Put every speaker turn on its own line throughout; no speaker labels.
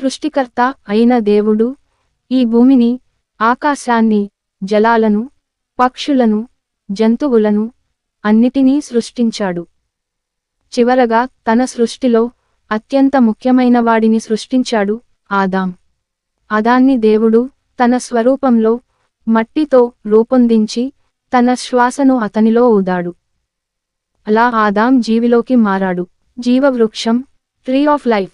సృష్టికర్త అయిన దేవుడు ఈ భూమిని, ఆకాశాన్ని, జలాలను, పక్షులను, జంతువులను అన్నిటినీ సృష్టించాడు. చివరగా తన సృష్టిలో అత్యంత ముఖ్యమైన వాడిని సృష్టించాడు, ఆదాం. ఆదాన్ని దేవుడు తన స్వరూపంలో మట్టితో రూపొందించి తన శ్వాసను అతనిలో ఊదాడు. అలా ఆదాం జీవిలోకి మారాడు. జీవవృక్షం, ట్రీ ఆఫ్ లైఫ్.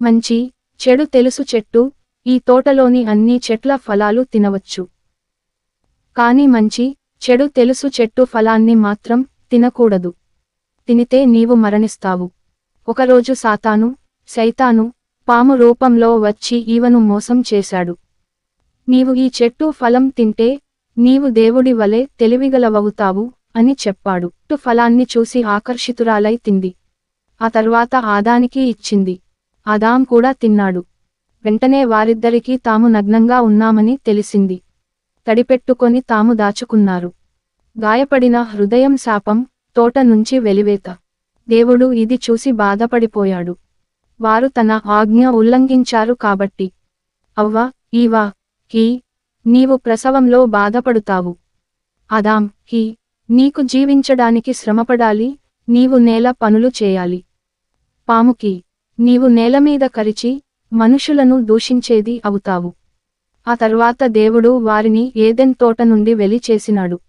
మంచి, చెడు తెలుసు చెట్టు, ఈ తోటలోని అన్ని చెట్ల ఫలాలు తినవచ్చు. కాని మంచి, చెడు తెలుసు చెట్టు ఫలాన్ని మాత్రం తినకూడదు. తినితే నీవు మరణిస్తావు. ఒకరోజు సైతాను పాము రూపంలో వచ్చి ఈవను మోసం చేశాడు. నీవు ఈ చెట్టు ఫలం తింటే నీవు దేవుడి వలె తెలివిగలవవుతావు అని చెప్పాడు. చెట్టు ఫలాన్ని చూసి ఆకర్షితురాలై తింది. ఆ తర్వాత ఆదానికి ఇచ్చింది. ఆదాం కూడా తిన్నాడు. వెంటనే వారిద్దరికీ తాము నగ్నంగా ఉన్నామని తెలిసింది. తడిపెట్టుకొని తాము దాచుకున్నారు. గాయపడిన హృదయం శాపం, తోట నుంచి వెలివేత. దేవుడు ఇది చూసి బాధపడిపోయాడు. వారు తన ఆజ్ఞ ఉల్లంఘించారు కాబట్టి. అవ్వ, ఈవా, హీ, నీవు ప్రసవంలో బాధపడుతావు. ఆదాం, హీ, నీకు జీవించడానికి శ్రమపడాలి, నీవు నేల పనులు చేయాలి. పాముకి, నీవు నేలమీద కరిచి మనుషులను దూషించేది అవుతావు. ఆ తర్వాత దేవుడు వారిని ఏదెన్ తోట నుండి వెలిచేసినాడు.